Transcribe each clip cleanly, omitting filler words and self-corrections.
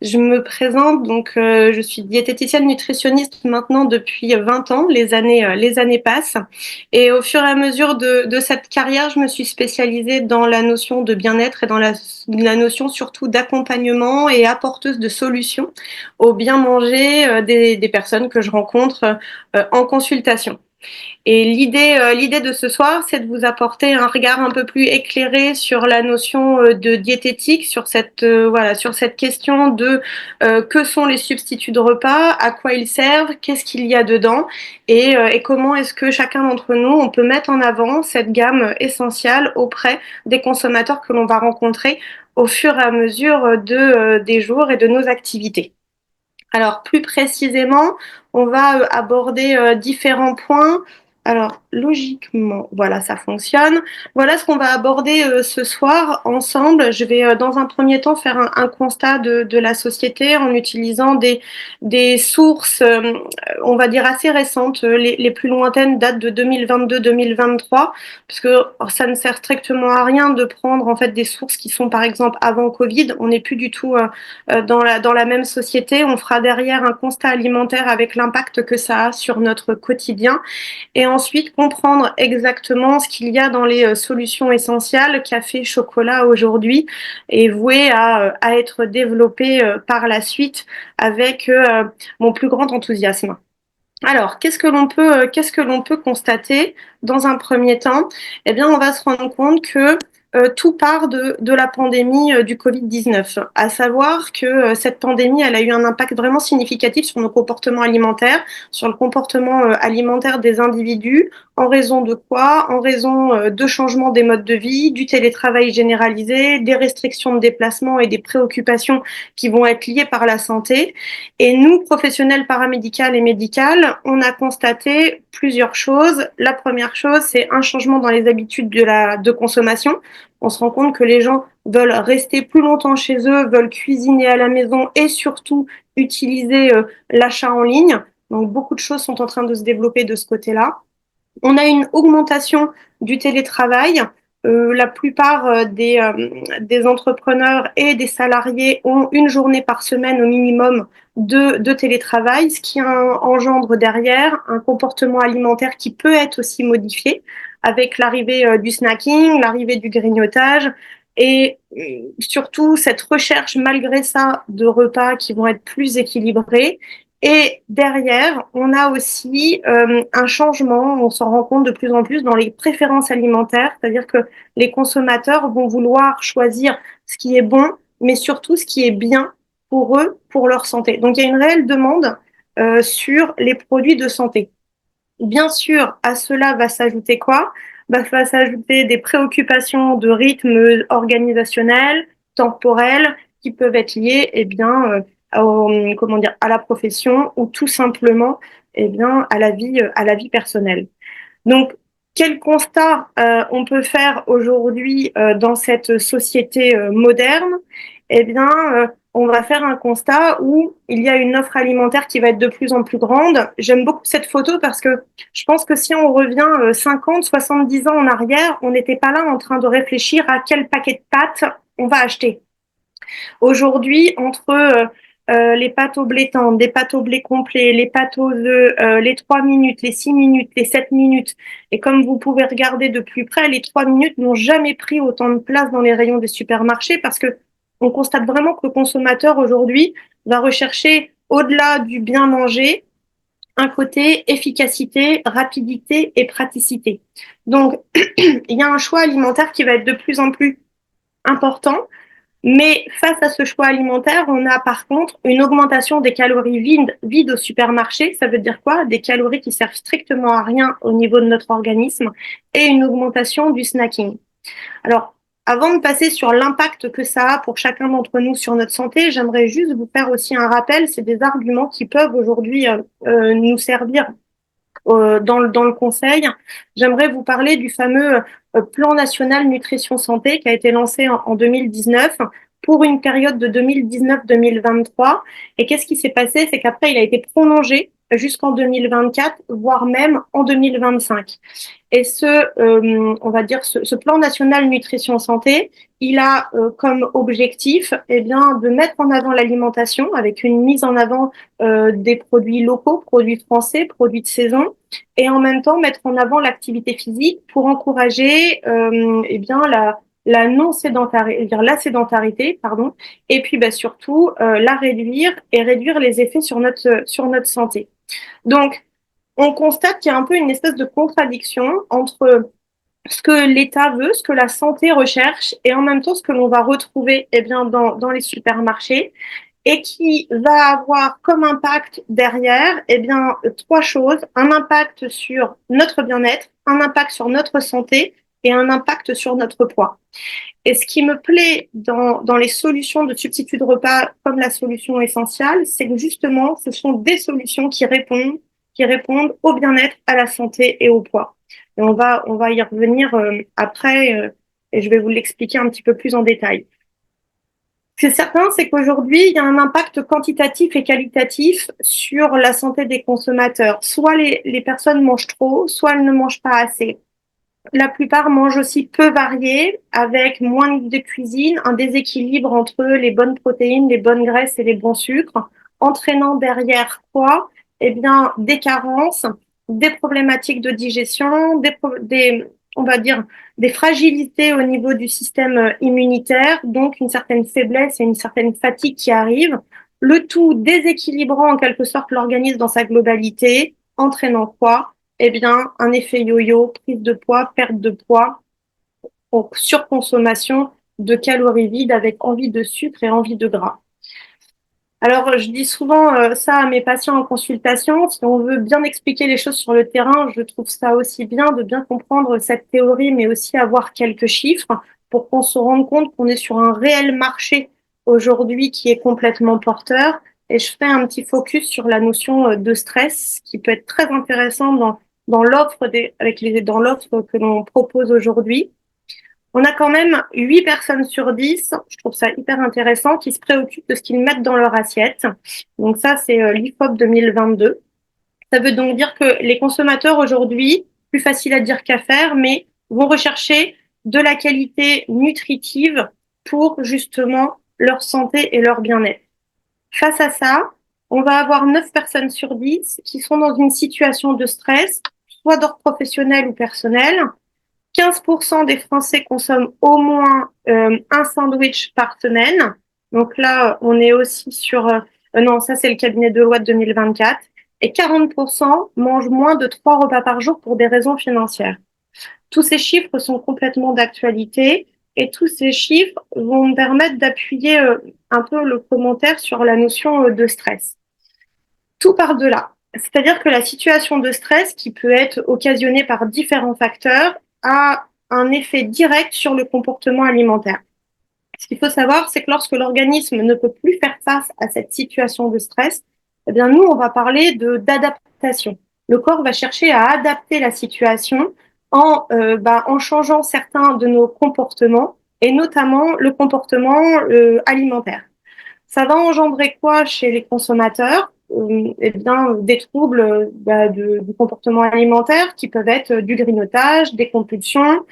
Je me présente, je suis diététicienne nutritionniste maintenant depuis 20 ans, les années passent. Et au fur et à mesure de cette carrière, je me suis spécialisée dans la notion de bien-être et dans la notion surtout d'accompagnement et apporteuse de solutions au bien manger des personnes que je rencontre en consultation. Et l'idée de ce soir, c'est de vous apporter un regard un peu plus éclairé sur la notion de diététique, sur cette question de que sont les substituts de repas, à quoi ils servent, qu'est-ce qu'il y a dedans, et comment est-ce que chacun d'entre nous on peut mettre en avant cette gamme essentielle auprès des consommateurs que l'on va rencontrer au fur et à mesure des jours et de nos activités. Alors, plus précisément, on va aborder différents points. Alors, logiquement, voilà, ça fonctionne. Voilà ce qu'on va aborder ce soir ensemble. Je vais, dans un premier temps, faire un constat de la société en utilisant des sources, on va dire, assez récentes. Les plus lointaines datent de 2022-2023, puisque ça ne sert strictement à rien de prendre, en fait, des sources qui sont, par exemple, avant Covid. On n'est plus du tout dans la même société. On fera derrière un constat alimentaire avec l'impact que ça a sur notre quotidien et ensuite comprendre exactement ce qu'il y a dans les solutions essentielles café, chocolat aujourd'hui et voué à être développé par la suite avec mon plus grand enthousiasme. Alors, qu'est-ce que l'on peut constater dans un premier temps? Eh bien, on va se rendre compte que tout part de la pandémie du Covid-19, à savoir que cette pandémie, elle a eu un impact vraiment significatif sur nos comportements alimentaires, sur le comportement alimentaire des individus, en raison de quoi? En raison de changements des modes de vie, du télétravail généralisé, des restrictions de déplacement et des préoccupations qui vont être liées par la santé. Et nous, professionnels paramédicales et médicales, on a constaté plusieurs choses. La première chose, c'est un changement dans les habitudes de consommation. On se rend compte que les gens veulent rester plus longtemps chez eux, veulent cuisiner à la maison et surtout utiliser l'achat en ligne. Donc beaucoup de choses sont en train de se développer de ce côté-là. On a une augmentation du télétravail. La plupart des entrepreneurs et des salariés ont une journée par semaine au minimum de télétravail, ce qui engendre derrière un comportement alimentaire qui peut être aussi modifié avec l'arrivée du snacking, l'arrivée du grignotage et surtout cette recherche malgré ça de repas qui vont être plus équilibrés. Et derrière, on a aussi un changement, on s'en rend compte de plus en plus dans les préférences alimentaires, c'est-à-dire que les consommateurs vont vouloir choisir ce qui est bon, mais surtout ce qui est bien pour eux, pour leur santé. Donc il y a une réelle demande sur les produits de santé. Bien sûr, à cela va s'ajouter quoi? Va s'ajouter des préoccupations de rythme organisationnel, temporel, qui peuvent être liées comment dire, à la profession ou tout simplement à la vie personnelle. Donc, quel constat on peut faire aujourd'hui dans cette société moderne? Eh bien, on va faire un constat où il y a une offre alimentaire qui va être de plus en plus grande. J'aime beaucoup cette photo parce que je pense que si on revient 50, 70 ans en arrière, on n'était pas là en train de réfléchir à quel paquet de pâtes on va acheter. Aujourd'hui, entre les pâtes au blé tendre, des pâtes au blé complet, les pâtes aux œufs, les 3 minutes, les 6 minutes, les 7 minutes, et comme vous pouvez regarder de plus près, les 3 minutes n'ont jamais pris autant de place dans les rayons des supermarchés parce que on constate vraiment que le consommateur aujourd'hui va rechercher, au-delà du bien manger, un côté efficacité, rapidité et praticité. Donc, il y a un choix alimentaire qui va être de plus en plus important. Mais face à ce choix alimentaire, on a par contre une augmentation des calories vides au supermarché. Ça veut dire quoi? Des calories qui servent strictement à rien au niveau de notre organisme et une augmentation du snacking. Alors, avant de passer sur l'impact que ça a pour chacun d'entre nous sur notre santé, j'aimerais juste vous faire aussi un rappel. C'est des arguments qui peuvent aujourd'hui nous servir dans le conseil. J'aimerais vous parler du fameux plan national nutrition santé qui a été lancé en 2019 pour une période de 2019-2023. Et qu'est-ce qui s'est passé? C'est qu'après, il a été prolongé jusqu'en 2024, voire même en 2025. Et on va dire, ce plan national nutrition santé, il a comme objectif de mettre en avant l'alimentation avec une mise en avant des produits locaux, produits français, produits de saison, et en même temps mettre en avant l'activité physique pour encourager la non sédentarité, la sédentarité, pardon, et puis surtout la réduire et réduire les effets sur notre santé. Donc, on constate qu'il y a un peu une espèce de contradiction entre ce que l'État veut, ce que la santé recherche, et en même temps ce que l'on va retrouver dans les supermarchés, et qui va avoir comme impact derrière trois choses: un impact sur notre bien-être, un impact sur notre santé et un impact sur notre poids. Et ce qui me plaît dans les solutions de substitut de repas comme la solution essentielle, c'est que justement, ce sont des solutions qui répondent au bien-être, à la santé et au poids. Et on va y revenir après et je vais vous l'expliquer un petit peu plus en détail. Ce qui est certain, c'est qu'aujourd'hui, il y a un impact quantitatif et qualitatif sur la santé des consommateurs. Soit les personnes mangent trop, soit elles ne mangent pas assez. La plupart mangent aussi peu varié, avec moins de cuisine, un déséquilibre entre les bonnes protéines, les bonnes graisses et les bons sucres, entraînant derrière quoi? Des carences, des problématiques de digestion, on va dire, des fragilités au niveau du système immunitaire, donc une certaine faiblesse et une certaine fatigue qui arrive, le tout déséquilibrant en quelque sorte l'organisme dans sa globalité, entraînant quoi? Un effet yo-yo, prise de poids, perte de poids, donc surconsommation de calories vides avec envie de sucre et envie de gras. Alors, je dis souvent ça à mes patients en consultation. Si on veut bien expliquer les choses sur le terrain, je trouve ça aussi bien de bien comprendre cette théorie, mais aussi avoir quelques chiffres pour qu'on se rende compte qu'on est sur un réel marché aujourd'hui qui est complètement porteur. Et je fais un petit focus sur la notion de stress, qui peut être très intéressant dans dans l'offre que l'on propose aujourd'hui. On a quand même 8 personnes sur 10, je trouve ça hyper intéressant, qui se préoccupent de ce qu'ils mettent dans leur assiette. Donc ça, c'est l'IFOP 2022. Ça veut donc dire que les consommateurs aujourd'hui, plus facile à dire qu'à faire, mais vont rechercher de la qualité nutritive pour justement leur santé et leur bien-être. Face à ça, on va avoir 9 personnes sur 10 qui sont dans une situation de stress, soit d'ordre professionnel ou personnel. 15% des Français consomment au moins un sandwich par semaine. Donc là, on est aussi sur... non, ça c'est le cabinet de loi de 2024. Et 40% mangent moins de 3 repas par jour pour des raisons financières. Tous ces chiffres sont complètement d'actualité et tous ces chiffres vont me permettre d'appuyer un peu le commentaire sur la notion de stress. Tout part de là. C'est-à-dire que la situation de stress, qui peut être occasionnée par différents facteurs, a un effet direct sur le comportement alimentaire. Ce qu'il faut savoir, c'est que lorsque l'organisme ne peut plus faire face à cette situation de stress, nous, on va parler d'adaptation. Le corps va chercher à adapter la situation en changeant certains de nos comportements, et notamment le comportement alimentaire. Ça va engendrer quoi chez les consommateurs? Des troubles du comportement alimentaire qui peuvent être du grignotage, des compulsions,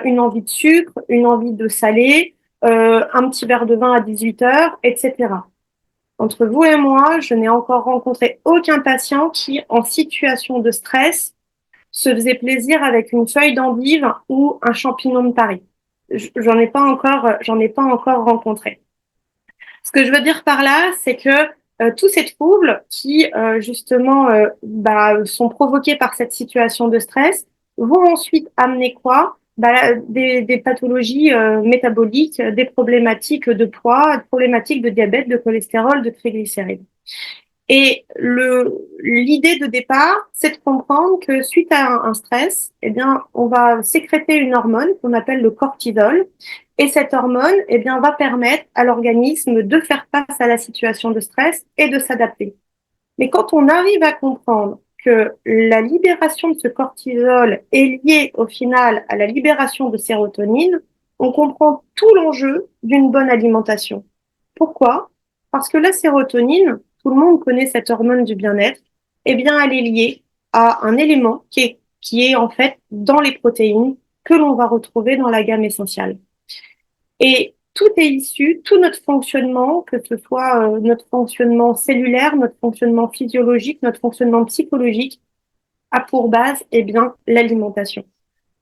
une envie de sucre, une envie de salé, un petit verre de vin à 18 heures, etc. Entre vous et moi, je n'ai encore rencontré aucun patient qui, en situation de stress, se faisait plaisir avec une feuille d'endive ou un champignon de Paris. J'en ai pas encore rencontré. Ce que je veux dire par là, c'est que tous ces troubles qui sont provoqués par cette situation de stress vont ensuite amener quoi? Des pathologies métaboliques, des problématiques de poids, des problématiques de diabète, de cholestérol, de triglycérides. Et l'idée de départ, c'est de comprendre que suite à un stress, on va sécréter une hormone qu'on appelle le cortisol. Et cette hormone, va permettre à l'organisme de faire face à la situation de stress et de s'adapter. Mais quand on arrive à comprendre que la libération de ce cortisol est liée au final à la libération de sérotonine, on comprend tout l'enjeu d'une bonne alimentation. Pourquoi? Parce que la sérotonine, tout le monde connaît cette hormone du bien-être, elle est liée à un élément qui est en fait dans les protéines que l'on va retrouver dans la gamme essentielle. Et tout est issu, tout notre fonctionnement, que ce soit notre fonctionnement cellulaire, notre fonctionnement physiologique, notre fonctionnement psychologique, a pour base, eh bien, l'alimentation.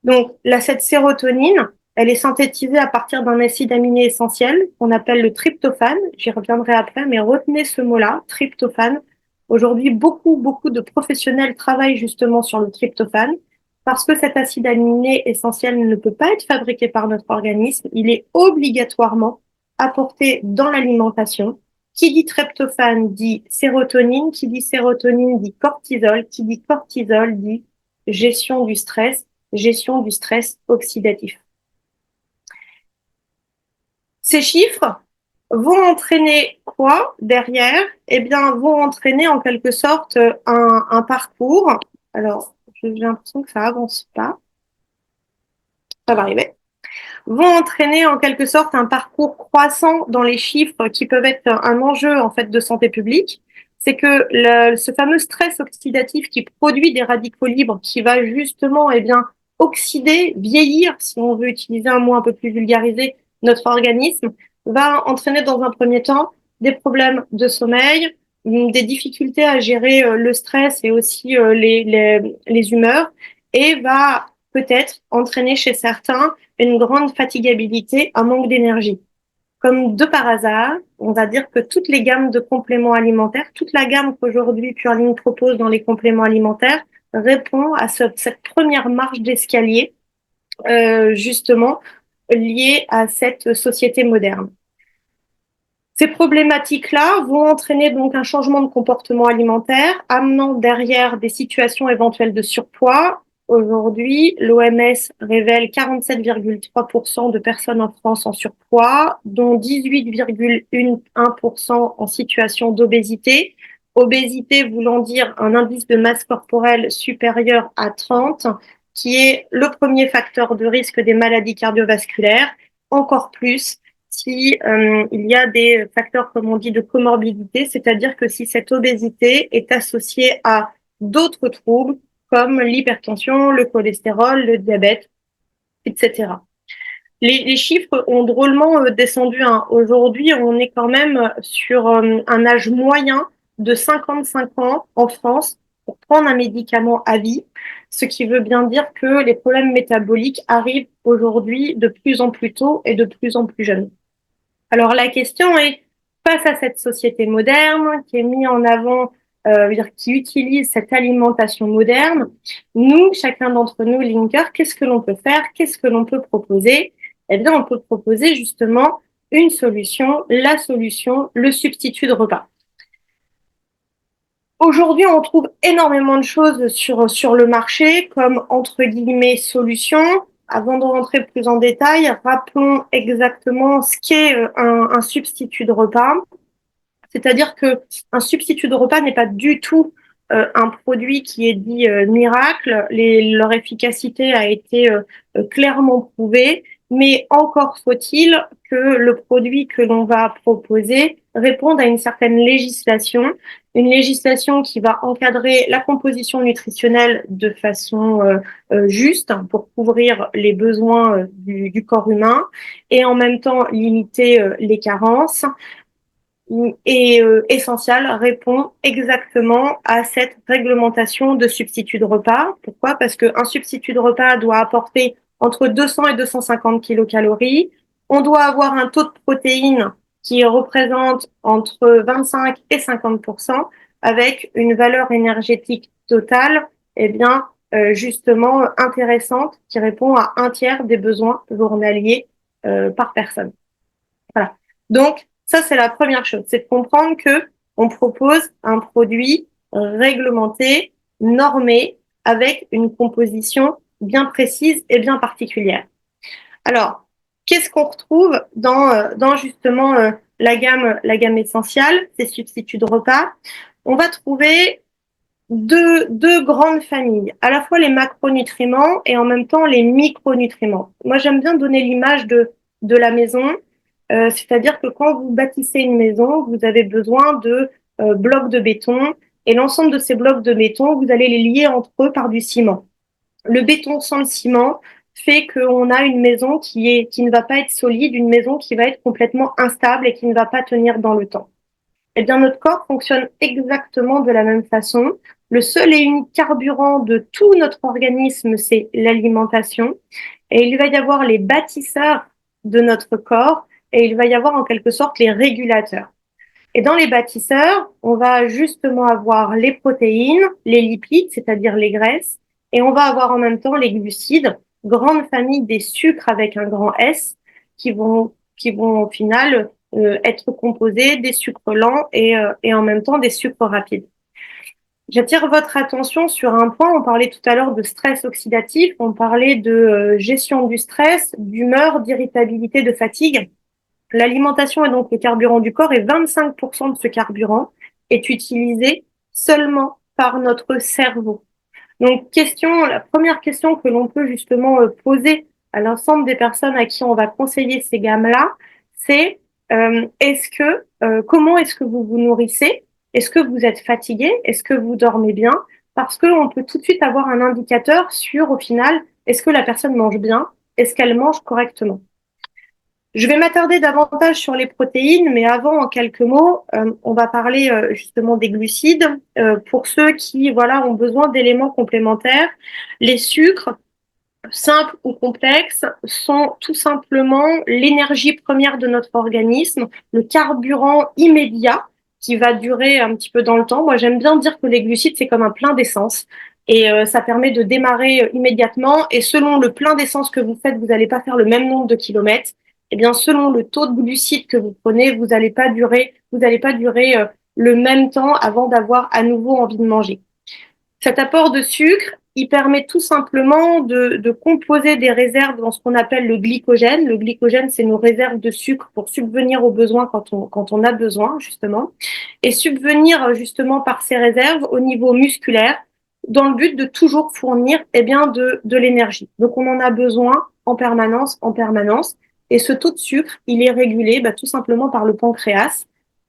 Donc, cette sérotonine, elle est synthétisée à partir d'un acide aminé essentiel qu'on appelle le tryptophane. J'y reviendrai après, mais retenez ce mot-là, tryptophane. Aujourd'hui, beaucoup de professionnels travaillent justement sur le tryptophane parce que cet acide aminé essentiel ne peut pas être fabriqué par notre organisme. Il est obligatoirement apporté dans l'alimentation. Qui dit tryptophane dit sérotonine, qui dit sérotonine dit cortisol, qui dit cortisol dit gestion du stress oxydatif. Ces chiffres vont entraîner quoi derrière? Eh bien, vont entraîner en quelque sorte un parcours. Alors, j'ai l'impression que ça avance pas. Ça va arriver. Vont entraîner en quelque sorte un parcours croissant dans les chiffres qui peuvent être un enjeu en fait de santé publique. C'est que ce fameux stress oxydatif qui produit des radicaux libres, qui va justement eh bien oxyder, vieillir, si on veut utiliser un mot un peu plus vulgarisé, notre organisme, va entraîner dans un premier temps des problèmes de sommeil, des difficultés à gérer le stress et aussi les humeurs, et va peut-être entraîner chez certains une grande fatigabilité, un manque d'énergie. Comme de par hasard, on va dire que toutes les gammes de compléments alimentaires, toute la gamme qu'aujourd'hui Pureline propose dans les compléments alimentaires répond à cette première marche d'escalier, justement liée à cette société moderne. Ces problématiques-là vont entraîner donc un changement de comportement alimentaire, amenant derrière des situations éventuelles de surpoids. Aujourd'hui, l'OMS révèle 47,3% de personnes en France en surpoids, dont 18,1% en situation d'obésité. Obésité voulant dire un indice de masse corporelle supérieur à 30, qui est le premier facteur de risque des maladies cardiovasculaires, encore plus si il y a des facteurs, comme on dit, de comorbidité, c'est-à-dire que si cette obésité est associée à d'autres troubles comme l'hypertension, le cholestérol, le diabète, etc. Les chiffres ont drôlement descendu. Hein. Aujourd'hui, on est quand même sur un âge moyen de 55 ans en France pour prendre un médicament à vie, ce qui veut bien dire que les problèmes métaboliques arrivent aujourd'hui de plus en plus tôt et de plus en plus jeunes. Alors la question est, face à cette société moderne qui est mise en avant, qui utilise cette alimentation moderne, nous, chacun d'entre nous, Linker, qu'est-ce que l'on peut faire? Qu'est-ce que l'on peut proposer? Eh bien, on peut proposer justement une solution, la solution, le substitut de repas. Aujourd'hui, on trouve énormément de choses sur le marché comme, entre guillemets, solutions. Avant de rentrer plus en détail, rappelons exactement ce qu'est un substitut de repas. C'est-à-dire que un substitut de repas n'est pas du tout un produit qui est dit miracle. Leur efficacité a été clairement prouvée, mais encore faut-il que le produit que l'on va proposer réponde à une certaine législation, une législation qui va encadrer la composition nutritionnelle de façon juste pour couvrir les besoins du corps humain et en même temps limiter les carences et Essential répond exactement à cette réglementation de substitut de repas. Pourquoi? Parce qu'un substitut de repas doit apporter entre 200 et 250 kilocalories. On doit avoir un taux de protéines qui représente entre 25 et 50% avec une valeur énergétique totale, eh bien, justement intéressante qui répond à un tiers des besoins journaliers par personne. Voilà. Donc, ça, c'est la première chose, c'est de comprendre que on propose un produit réglementé, normé, avec une composition bien précise et bien particulière. Alors, qu'est-ce qu'on retrouve dans justement la gamme essentielle, ces substituts de repas? On va trouver deux grandes familles, à la fois les macronutriments et en même temps les micronutriments. Moi, j'aime bien donner l'image de la maison. C'est-à-dire que quand vous bâtissez une maison, vous avez besoin de blocs de béton et l'ensemble de ces blocs de béton, vous allez les lier entre eux par du ciment. Le béton sans le ciment fait qu'on a une maison qui ne va pas être solide, une maison qui va être complètement instable et qui ne va pas tenir dans le temps. Eh bien, notre corps fonctionne exactement de la même façon. Le seul et unique carburant de tout notre organisme, c'est l'alimentation. Et il va y avoir les bâtisseurs de notre corps et il va y avoir en quelque sorte les régulateurs. Et dans les bâtisseurs, on va justement avoir les protéines, les lipides, c'est-à-dire les graisses, et on va avoir en même temps les glucides, grande famille des sucres avec un grand S, qui vont au final être composés des sucres lents et en même temps des sucres rapides. J'attire votre attention sur un point. On parlait tout à l'heure de stress oxydatif, on parlait de gestion du stress, d'humeur, d'irritabilité, de fatigue. L'alimentation est donc le carburant du corps et 25% de ce carburant est utilisé seulement par notre cerveau. Donc, la première question que l'on peut justement poser à l'ensemble des personnes à qui on va conseiller ces gammes-là, c'est comment est-ce que vous vous nourrissez? Est-ce que vous êtes fatigué? Est-ce que vous dormez bien? Parce qu'on peut tout de suite avoir un indicateur sur, au final, est-ce que la personne mange bien? Est-ce qu'elle mange correctement? Je vais m'attarder davantage sur les protéines, mais avant, en quelques mots, on va parler justement des glucides. Pour ceux qui voilà, ont besoin d'éléments complémentaires, les sucres, simples ou complexes, sont tout simplement l'énergie première de notre organisme, le carburant immédiat qui va durer un petit peu dans le temps. Moi, j'aime bien dire que les glucides, c'est comme un plein d'essence. Et ça permet de démarrer immédiatement. Et selon le plein d'essence que vous faites, vous n'allez pas faire le même nombre de kilomètres. Eh bien, selon le taux de glucides que vous prenez, vous n'allez pas durer le même temps avant d'avoir à nouveau envie de manger. Cet apport de sucre, il permet tout simplement de composer des réserves dans ce qu'on appelle le glycogène. Le glycogène, c'est nos réserves de sucre pour subvenir aux besoins quand on a besoin, justement. Et subvenir justement par ces réserves au niveau musculaire dans le but de toujours fournir de l'énergie. Donc, on en a besoin en permanence, en permanence. Et ce taux de sucre, il est régulé tout simplement par le pancréas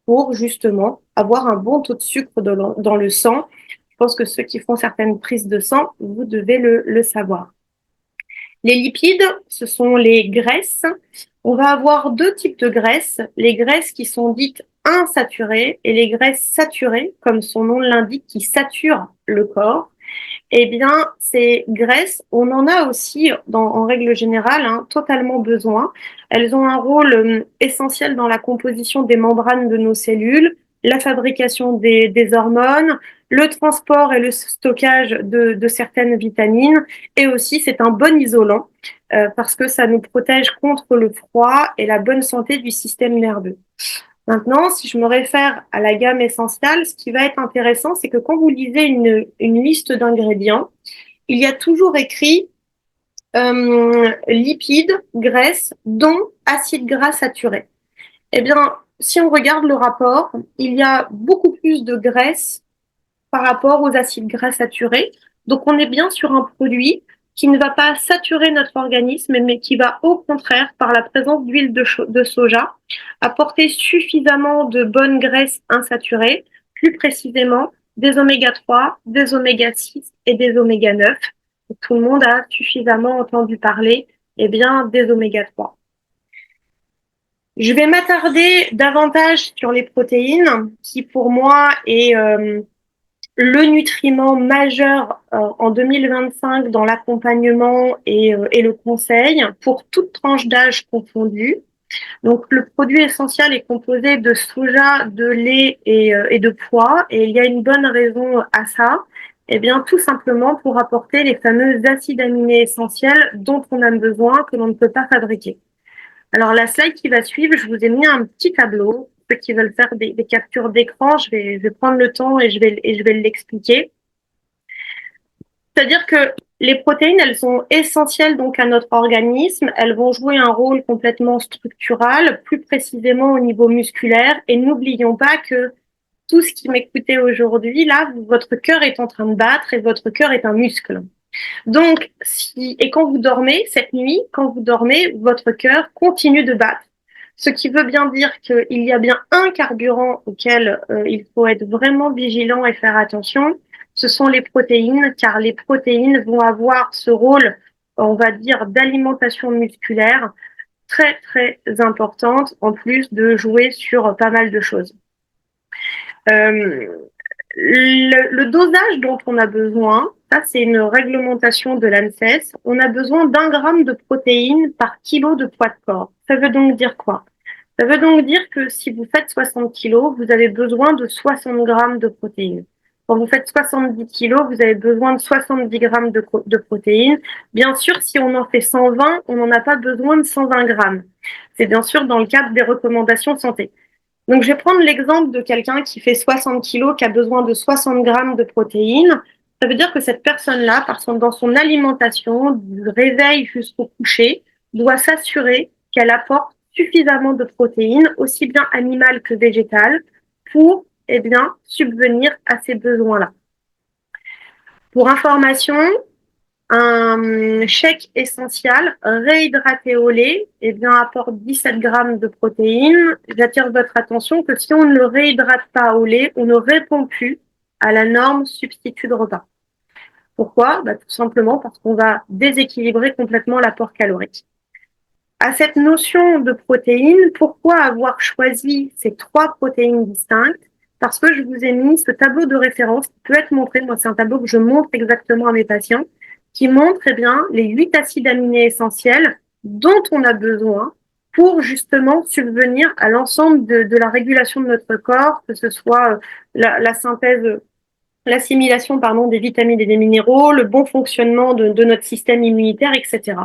pour justement avoir un bon taux de sucre dans le sang. Je pense que ceux qui font certaines prises de sang, vous devez le savoir. Les lipides, ce sont les graisses. On va avoir deux types de graisses. Les graisses qui sont dites insaturées et les graisses saturées, comme son nom l'indique, qui saturent le corps. Eh bien, ces graisses, on en a aussi, en règle générale, totalement besoin. Elles ont un rôle essentiel dans la composition des membranes de nos cellules, la fabrication des hormones, le transport et le stockage de certaines vitamines. Et aussi, c'est un bon isolant parce que ça nous protège contre le froid et la bonne santé du système nerveux. Maintenant, si je me réfère à la gamme essentielle, ce qui va être intéressant, c'est que quand vous lisez une liste d'ingrédients, il y a toujours écrit lipides, graisses, dont acides gras saturés. Eh bien, si on regarde le rapport, il y a beaucoup plus de graisses par rapport aux acides gras saturés. Donc, on est bien sur un produit qui ne va pas saturer notre organisme, mais qui va au contraire, par la présence d'huile de soja, apporter suffisamment de bonnes graisses insaturées, plus précisément des oméga 3, des oméga 6 et des oméga 9. Tout le monde a suffisamment entendu parler des oméga 3. Je vais m'attarder davantage sur les protéines, qui pour moi est le nutriment majeur en 2025 dans l'accompagnement et le conseil pour toute tranche d'âge confondue. Donc, le produit essentiel est composé de soja, de lait et de pois. Et il y a une bonne raison à ça. Eh bien, tout simplement pour apporter les fameux acides aminés essentiels dont on a besoin, que l'on ne peut pas fabriquer. Alors, la slide qui va suivre, je vous ai mis un petit tableau. Ceux qui veulent faire des captures d'écran, je vais prendre le temps et je vais l'expliquer. C'est-à-dire que les protéines, elles sont essentielles donc à notre organisme. Elles vont jouer un rôle complètement structural, plus précisément au niveau musculaire. Et n'oublions pas que tout ce qui m'écoutez aujourd'hui, là, votre cœur est en train de battre et votre cœur est un muscle. Donc, et quand vous dormez, cette nuit, quand vous dormez, votre cœur continue de battre. Ce qui veut bien dire qu'il y a bien un carburant auquel il faut être vraiment vigilant et faire attention, ce sont les protéines, car les protéines vont avoir ce rôle on va dire, d'alimentation musculaire très, très importante, en plus de jouer sur pas mal de choses. Euh, le dosage dont on a besoin, ça c'est une réglementation de l'ANSES, on a besoin d'1 gramme de protéines par kilo de poids de corps. Ça veut donc dire quoi? Ça veut donc dire que si vous faites 60 kilos, vous avez besoin de 60 grammes de protéines. Quand vous faites 70 kilos, vous avez besoin de 70 grammes de protéines. Bien sûr, si on en fait 120, on n'en a pas besoin de 120 grammes. C'est bien sûr dans le cadre des recommandations santé. Donc, je vais prendre l'exemple de quelqu'un qui fait 60 kilos, qui a besoin de 60 grammes de protéines. Ça veut dire que cette personne-là, dans son alimentation, du réveil jusqu'au coucher, doit s'assurer qu'elle apporte suffisamment de protéines, aussi bien animales que végétales, pour subvenir à ces besoins-là. Pour information, un shake essentiel réhydraté au lait apporte 17 grammes de protéines. J'attire votre attention que si on ne le réhydrate pas au lait, on ne répond plus à la norme substitut de repas. Pourquoi? Tout simplement parce qu'on va déséquilibrer complètement l'apport calorique. À cette notion de protéines, pourquoi avoir choisi ces 3 protéines distinctes? Parce que je vous ai mis ce tableau de référence qui peut être montré. Moi, c'est un tableau que je montre exactement à mes patients, qui montre les 8 acides aminés essentiels dont on a besoin pour justement subvenir à l'ensemble de la régulation de notre corps, que ce soit la synthèse, l'assimilation des vitamines et des minéraux, le bon fonctionnement de notre système immunitaire, etc.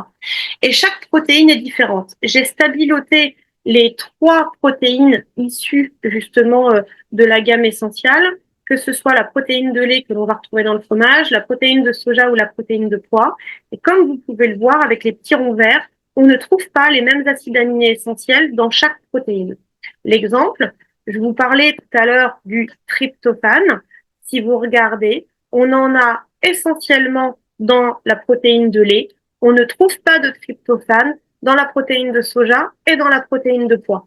Et chaque protéine est différente. J'ai stabiloté les 3 protéines issues justement de la gamme essentielle, que ce soit la protéine de lait que l'on va retrouver dans le fromage, la protéine de soja ou la protéine de pois. Et comme vous pouvez le voir avec les petits ronds verts, on ne trouve pas les mêmes acides aminés essentiels dans chaque protéine. L'exemple, je vous parlais tout à l'heure du tryptophane. Si vous regardez, on en a essentiellement dans la protéine de lait. On ne trouve pas de tryptophane dans la protéine de soja et dans la protéine de pois.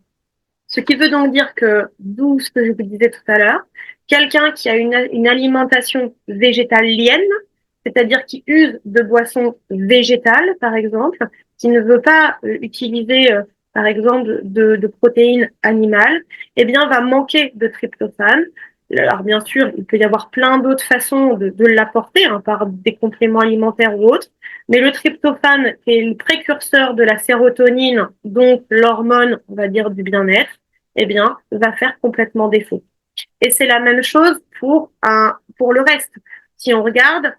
Ce qui veut donc dire que, d'où ce que je vous disais tout à l'heure, quelqu'un qui a une alimentation végétalienne, c'est-à-dire qui use de boissons végétales, par exemple, qui ne veut pas utiliser, par exemple, de protéines animales, va manquer de tryptophane. Alors, bien sûr, il peut y avoir plein d'autres façons de l'apporter, par des compléments alimentaires ou autres, mais le tryptophane, qui est le précurseur de la sérotonine, donc l'hormone, on va dire, du bien-être, va faire complètement défaut. Et c'est la même chose pour le reste. Si on regarde,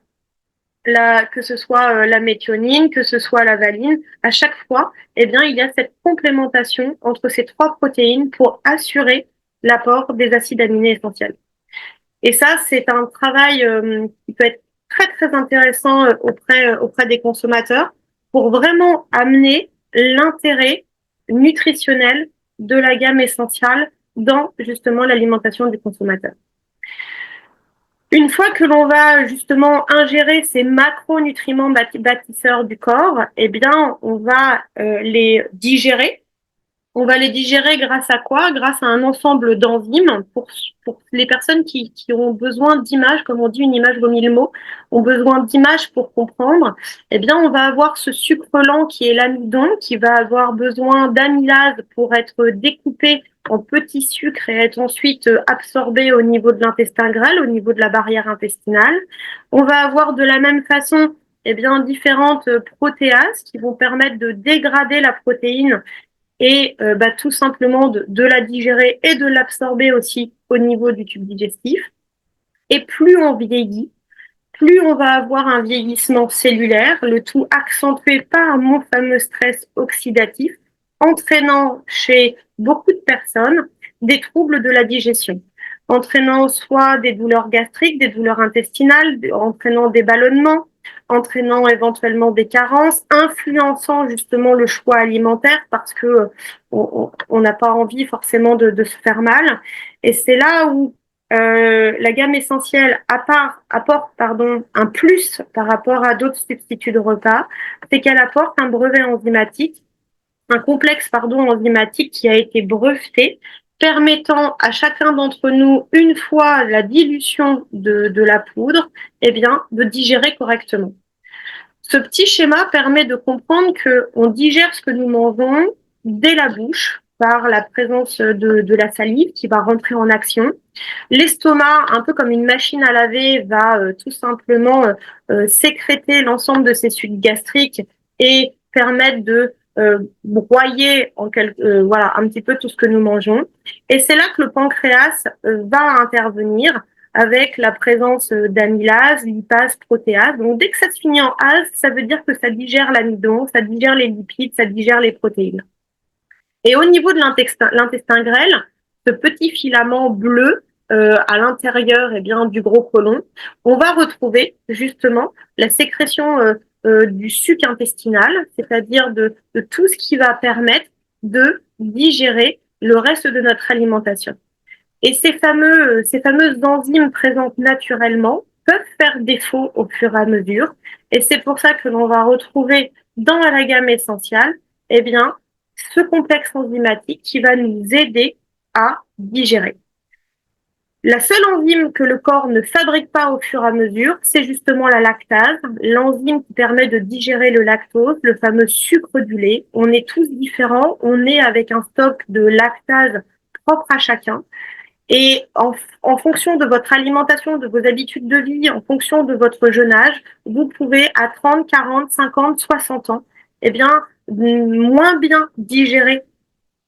que ce soit la méthionine, que ce soit la valine, à chaque fois, il y a cette complémentation entre ces 3 protéines pour assurer l'apport des acides aminés essentiels. Et ça, c'est un travail qui peut être très, très intéressant auprès des consommateurs pour vraiment amener l'intérêt nutritionnel de la gamme essentielle dans justement l'alimentation du consommateur. Une fois que l'on va justement ingérer ces macronutriments bâtisseurs du corps, on va les digérer. On va les digérer grâce à quoi? Grâce à un ensemble d'enzymes. Pour les personnes qui ont besoin d'images, comme on dit, une image vaut 1000 mots, ont besoin d'images pour comprendre, on va avoir ce sucre lent qui est l'amidon, qui va avoir besoin d'amylase pour être découpé en petits sucres et être ensuite absorbé au niveau de l'intestin grêle, au niveau de la barrière intestinale. On va avoir de la même façon différentes protéases qui vont permettre de dégrader la protéine et tout simplement de la digérer et de l'absorber aussi au niveau du tube digestif. Et plus on vieillit, plus on va avoir un vieillissement cellulaire, le tout accentué par mon fameux stress oxydatif, entraînant chez beaucoup de personnes des troubles de la digestion, entraînant soit des douleurs gastriques, des douleurs intestinales, entraînant des ballonnements, entraînant éventuellement des carences, influençant justement le choix alimentaire parce que on n'a pas envie forcément de se faire mal. Et c'est là où la gamme essentielle apporte un plus par rapport à d'autres substituts de repas, c'est qu'elle apporte un brevet enzymatique, un complexe enzymatique qui a été breveté, permettant à chacun d'entre nous, une fois la dilution de la poudre, de digérer correctement. Ce petit schéma permet de comprendre qu'on digère ce que nous mangeons dès la bouche par la présence de la salive qui va rentrer en action. L'estomac, un peu comme une machine à laver, va tout simplement sécréter l'ensemble de ces sucs gastriques et permettre de broyer voilà, un petit peu tout ce que nous mangeons. Et c'est là que le pancréas va intervenir avec la présence d'amylase, lipase, protéase. Donc dès que ça se finit en ase, ça veut dire que ça digère l'amidon, ça digère les lipides, ça digère les protéines. Et au niveau de l'intestin grêle, ce petit filament bleu à l'intérieur du gros côlon, on va retrouver justement la sécrétion du suc intestinal, c'est-à-dire de tout ce qui va permettre de digérer le reste de notre alimentation. Et ces fameuses enzymes présentes naturellement peuvent faire défaut au fur et à mesure. Et c'est pour ça que l'on va retrouver dans la gamme essentielle, eh bien, ce complexe enzymatique qui va nous aider à digérer. La seule enzyme que le corps ne fabrique pas au fur et à mesure, c'est justement la lactase, l'enzyme qui permet de digérer le lactose, le fameux sucre du lait. On est tous différents, on est avec un stock de lactase propre à chacun. Et en fonction de votre alimentation, de vos habitudes de vie, en fonction de votre jeune âge, vous pouvez à 30, 40, 50, 60 ans, eh bien, moins bien digérer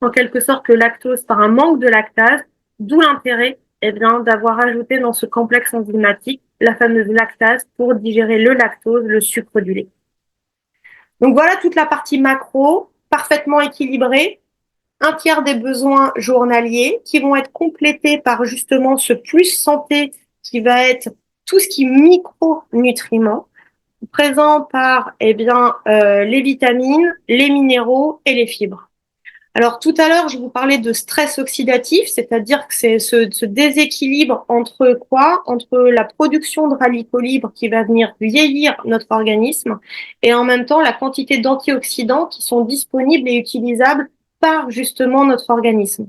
en quelque sorte le lactose par un manque de lactase, d'où l'intérêt eh bien, d'avoir ajouté dans ce complexe enzymatique la fameuse lactase pour digérer le lactose, le sucre du lait. Donc voilà toute la partie macro, parfaitement équilibrée, un tiers des besoins journaliers qui vont être complétés par justement ce plus santé qui va être tout ce qui est micronutriments présents par les vitamines, les minéraux et les fibres. Alors tout à l'heure, je vous parlais de stress oxydatif, c'est-à-dire que c'est ce déséquilibre entre quoi? Entre la production de radicaux libres qui va venir vieillir notre organisme et en même temps la quantité d'antioxydants qui sont disponibles et utilisables par justement notre organisme.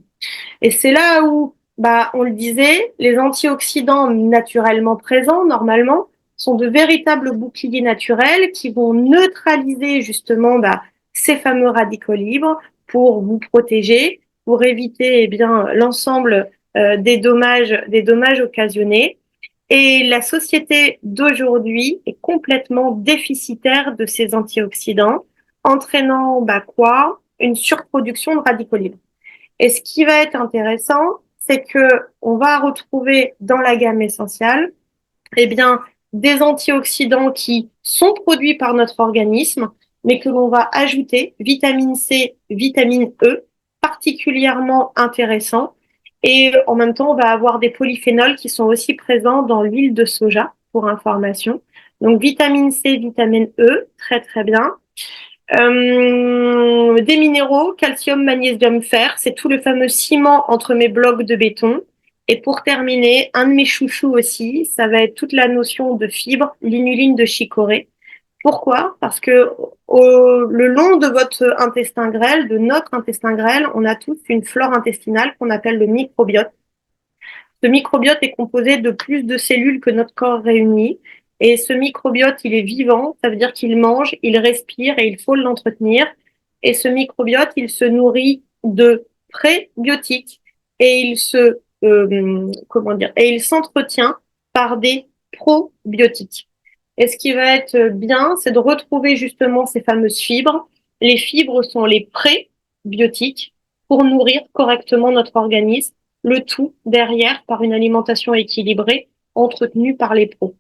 Et c'est là où, on le disait, les antioxydants naturellement présents, normalement, sont de véritables boucliers naturels qui vont neutraliser justement ces fameux radicaux libres pour vous protéger, pour éviter l'ensemble des dommages occasionnés. Et la société d'aujourd'hui est complètement déficitaire de ces antioxydants, entraînant quoi? Une surproduction de radicaux libres. Et ce qui va être intéressant, c'est que on va retrouver dans la gamme essentielle, des antioxydants qui sont produits par notre organisme, mais que l'on va ajouter vitamine C, vitamine E, particulièrement intéressants. Et en même temps, on va avoir des polyphénols qui sont aussi présents dans l'huile de soja, pour information. Donc, vitamine C, vitamine E, très très bien. Des minéraux, calcium, magnésium, fer, c'est tout le fameux ciment entre mes blocs de béton. Et pour terminer, un de mes chouchous aussi, ça va être toute la notion de fibres, l'inuline de chicorée. Pourquoi? Parce que le long de votre intestin grêle, de notre intestin grêle, on a tous une flore intestinale qu'on appelle le microbiote. Ce microbiote est composé de plus de cellules que notre corps réunit. Et ce microbiote, il est vivant, ça veut dire qu'il mange, il respire et il faut l'entretenir. Et ce microbiote, il se nourrit de prébiotiques et il s'entretient par des probiotiques. Et ce qui va être bien, c'est de retrouver justement ces fameuses fibres. Les fibres sont les prébiotiques pour nourrir correctement notre organisme, le tout derrière par une alimentation équilibrée entretenue par les pros.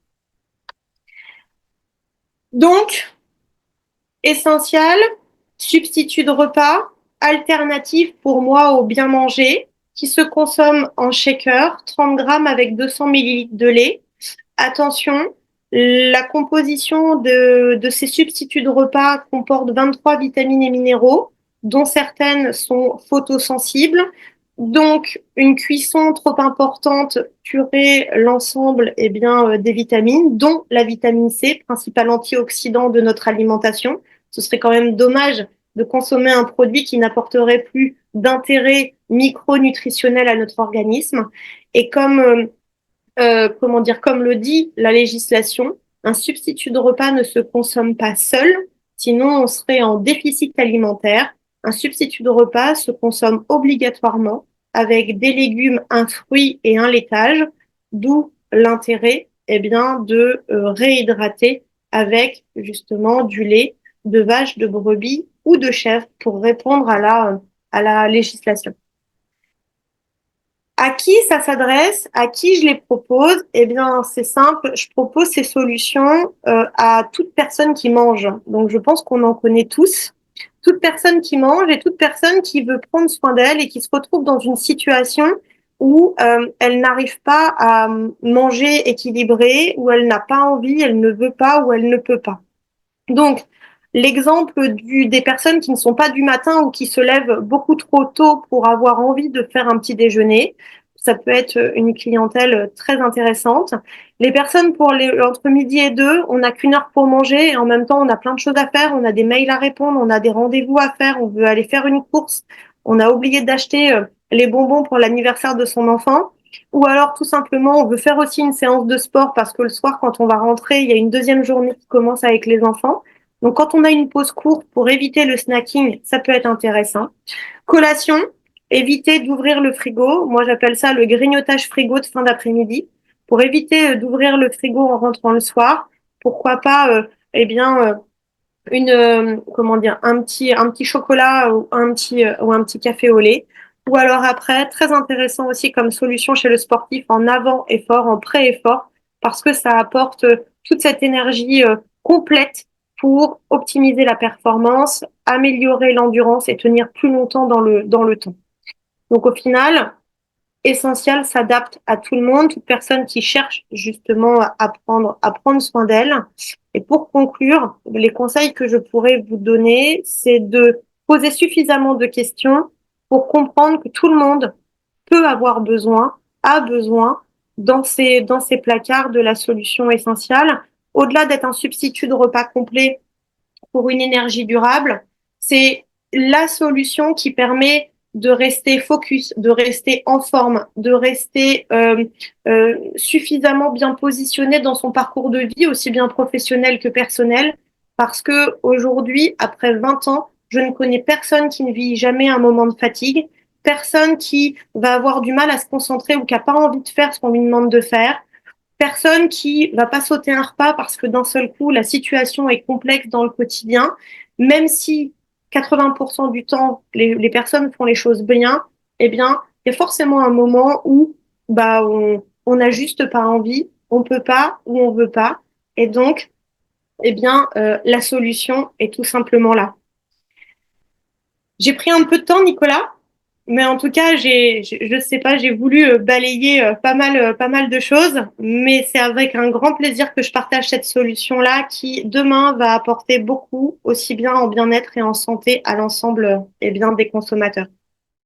Donc, essentiel, substitut de repas, alternative pour moi au bien manger, qui se consomme en shaker, 30 grammes avec 200 millilitres de lait. Attention, la composition de ces substituts de repas comporte 23 vitamines et minéraux, dont certaines sont photosensibles. Donc, une cuisson trop importante tuerait l'ensemble des vitamines, dont la vitamine C, principal antioxydant de notre alimentation. Ce serait quand même dommage de consommer un produit qui n'apporterait plus d'intérêt micronutritionnel à notre organisme. Et comme le dit la législation, Un substitut de repas ne se consomme pas seul, sinon on serait en déficit alimentaire. Un substitut de repas se consomme obligatoirement avec des légumes, un fruit et un laitage, d'où l'intérêt bien, de réhydrater avec justement du lait de vache, de brebis ou de chèvre pour répondre à la législation. À qui ça s'adresse? À qui je les propose? Eh bien, c'est simple, je propose ces solutions à toute personne qui mange. Donc, je pense qu'on en connaît tous. Toute personne qui mange et toute personne qui veut prendre soin d'elle et qui se retrouve dans une situation où elle n'arrive pas à manger équilibré, où elle n'a pas envie, elle ne veut pas ou elle ne peut pas. Donc, l'exemple des personnes qui ne sont pas du matin ou qui se lèvent beaucoup trop tôt pour avoir envie de faire un petit déjeuner, ça peut être une clientèle très intéressante. Les personnes entre midi et deux, on n'a qu'une heure pour manger et en même temps, on a plein de choses à faire, on a des mails à répondre, on a des rendez-vous à faire, on veut aller faire une course, on a oublié d'acheter les bonbons pour l'anniversaire de son enfant. Ou alors, tout simplement, on veut faire aussi une séance de sport parce que le soir, quand on va rentrer, il y a une deuxième journée qui commence avec les enfants. Donc, quand on a une pause courte pour éviter le snacking, ça peut être intéressant. Collation, éviter d'ouvrir le frigo. Moi, j'appelle ça le grignotage frigo de fin d'après-midi. Pour éviter d'ouvrir le frigo en rentrant le soir, pourquoi pas, eh bien, comment dire, un petit chocolat ou un petit café au lait. Ou alors après, très intéressant aussi comme solution chez le sportif en avant-effort, en pré-effort, parce que ça apporte toute cette énergie complète pour optimiser la performance, améliorer l'endurance et tenir plus longtemps dans le temps. Donc au final, Essentiel s'adapte à tout le monde, toute personne qui cherche justement à prendre soin d'elle. Et pour conclure, les conseils que je pourrais vous donner, c'est de poser suffisamment de questions pour comprendre que tout le monde peut avoir besoin, a besoin dans ses placards de la solution essentielle. Au-delà d'être un substitut de repas complet pour une énergie durable, c'est la solution qui permet de rester focus, de rester en forme, de rester suffisamment bien positionné dans son parcours de vie, aussi bien professionnel que personnel, parce que aujourd'hui, après 20 ans, je ne connais personne qui ne vit jamais un moment de fatigue, personne qui va avoir du mal à se concentrer ou qui n'a pas envie de faire ce qu'on lui demande de faire, personne qui va pas sauter un repas parce que d'un seul coup, la situation est complexe dans le quotidien, même si 80% du temps, les personnes font les choses bien, eh bien, il y a forcément un moment où on n'a juste pas envie, on peut pas ou on veut pas. Et donc, eh bien, la solution est tout simplement là. J'ai pris un peu de temps, Nicolas, mais en tout cas, je sais pas, j'ai voulu balayer pas mal de choses, mais c'est avec un grand plaisir que je partage cette solution-là qui, demain, va apporter beaucoup, aussi bien en bien-être et en santé à l'ensemble, eh bien, des consommateurs.